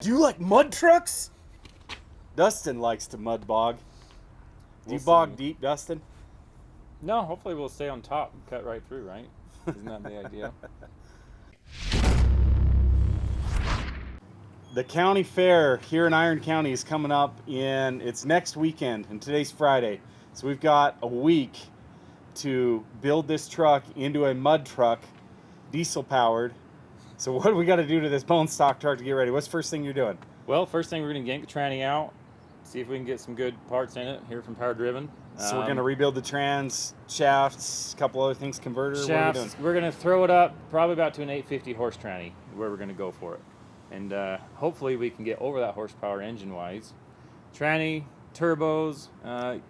Do you like mud trucks? Dustin likes to mud bog. Do you bog deep, Dustin? No, hopefully we'll stay on top and cut right through, right? Isn't that the idea? The county fair here in Iron County is coming up it's next weekend, and today's Friday. So we've got a week to build this truck into a mud truck, diesel powered. So what do we got to do to this bone stock truck to get ready? What's the first thing you're doing? Well, first thing we're going to yank the tranny out, see if we can get some good parts in it here from Power Driven. So we're going to rebuild the trans, shafts, a couple other things, converter. Shafts, what are we doing? We're going to throw it up probably about to an 850 horse tranny, where we're going to go for it. And hopefully we can get over that horsepower engine-wise. Tranny, turbos.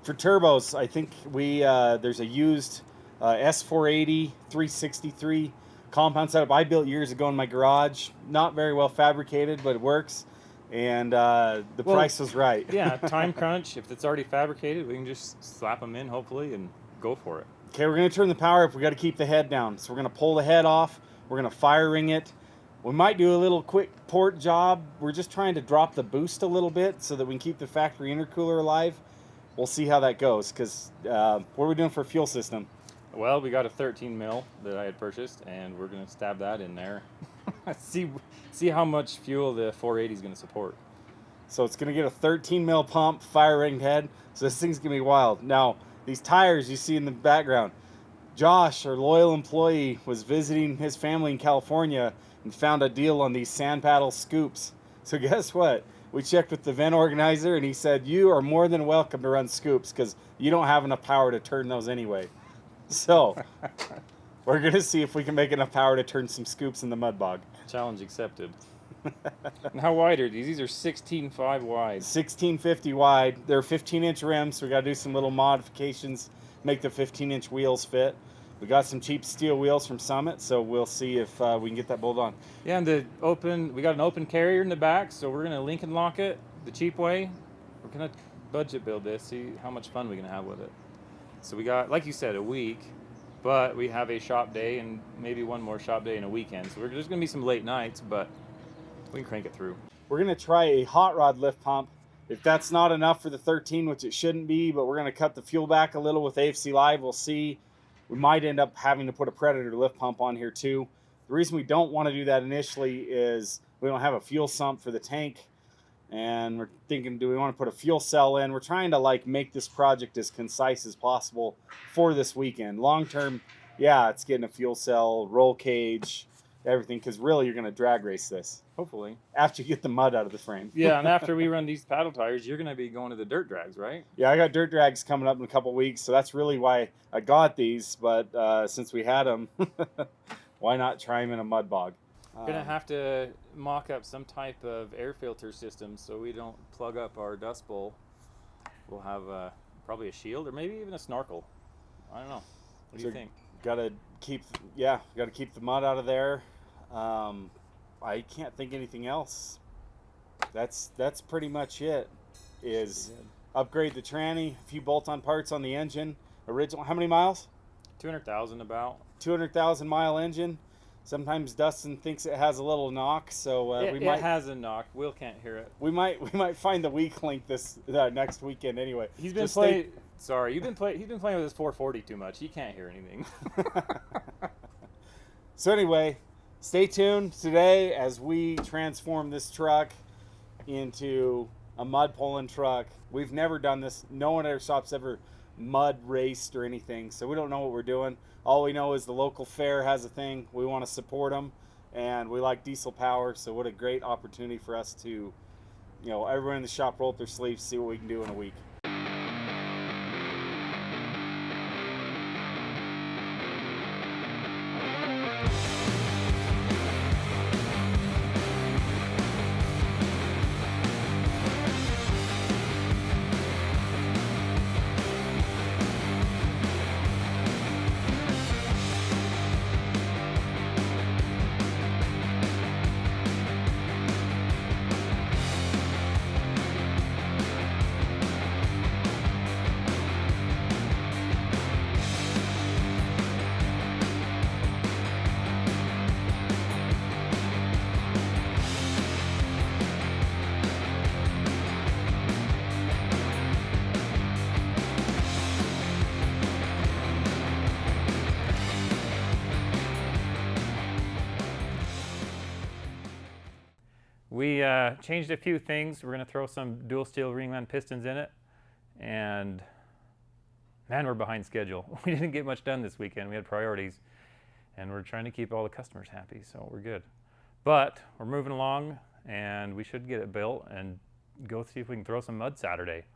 For turbos, I think there's a used S480 363 compound setup I built years ago in my garage. Not very well fabricated, but it works. And the price was right. Yeah, time crunch. If it's already fabricated, we can just slap them in, hopefully, and go for it. Okay, we're going to turn the power up. We got to keep the head down. So we're going to pull the head off. We're going to fire ring it. We might do a little quick port job. We're just trying to drop the boost a little bit so that we can keep the factory intercooler alive. We'll see how that goes, because what are we doing for fuel system? Well, we got a 13 mil that I had purchased, and we're going to stab that in there. see how much fuel the 480 is going to support. So it's going to get a 13 mil pump, fire ringed head. So this thing's going to be wild. Now, these tires you see in the background, Josh, our loyal employee, was visiting his family in California and found a deal on these sand paddle scoops. So guess what? We checked with the event organizer, and he said, you are more than welcome to run scoops because you don't have enough power to turn those anyway. So we're going to see if we can make enough power to turn some scoops in the mud bog. Challenge accepted. And how wide are these? These are 16.5 wide. 1650 wide. They're 15-inch rims, so we got to do some little modifications, make the 15-inch wheels fit. We got some cheap steel wheels from Summit, so we'll see if we can get that bolt on. Yeah, and we got an open carrier in the back, so we're going to link and lock it the cheap way. We're going to budget build this, see how much fun we're going to have with it. So we got, like you said, a week, but we have a shop day and maybe one more shop day and a weekend. So there's going to be some late nights, but we can crank it through. We're going to try a hot rod lift pump. If that's not enough for the 13, which it shouldn't be, but we're going to cut the fuel back a little with AFC Live. We'll see. We might end up having to put a Predator lift pump on here too. The reason we don't want to do that initially is we don't have a fuel sump for the tank. And we're thinking, do we want to put a fuel cell in? We're trying to make this project as concise as possible for this weekend. Long term, yeah, it's getting a fuel cell, roll cage, everything, because really you're going to drag race this. Hopefully. After you get the mud out of the frame. Yeah, and after we run these paddle tires, you're going to be going to the dirt drags, right? Yeah, I got dirt drags coming up in a couple weeks, so that's really why I got these. But since we had them, why not try them in a mud bog? We're going to have to mock up some type of air filter system so we don't plug up our dust bowl. We'll have probably a shield or maybe even a snorkel. I don't know. What do you think? Got to keep the mud out of there. I can't think anything else. That's pretty much it. Is upgrade the tranny, a few bolt-on parts on the engine. Original, how many miles? 200,000 about. 200,000 mile engine. Sometimes Dustin thinks it has a little knock, so it has a knock. Will can't hear it. We might find the weak link this next weekend anyway. He's been playing. Sorry, he's been playing with his 440 too much. He can't hear anything. So anyway, stay tuned today as we transform this truck into a mud pulling truck. We've never done this. No one at our shop's ever mud raced or anything, so we don't know what we're doing. All we know is the local fair has a thing. We want to support them, and we like diesel power, so what a great opportunity for us to, everyone in the shop roll up their sleeves, see what we can do in a week. We changed a few things. We're going to throw some dual steel ringland pistons in it. And man, we're behind schedule. We didn't get much done this weekend. We had priorities. And we're trying to keep all the customers happy, so we're good. But we're moving along, and we should get it built and go see if we can throw some mud Saturday.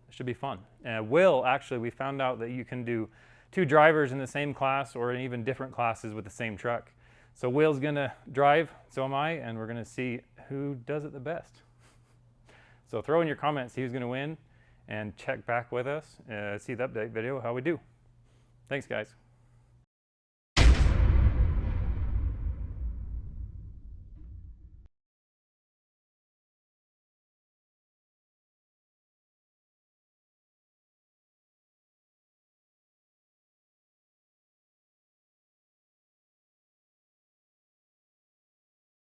It should be fun. Actually, we found out that you can do 2 drivers in the same class or in even different classes with the same truck. So Will's gonna drive, so am I, and we're gonna see who does it the best. So throw in your comments, see who's gonna win, and check back with us, see the update video, how we do. Thanks, guys.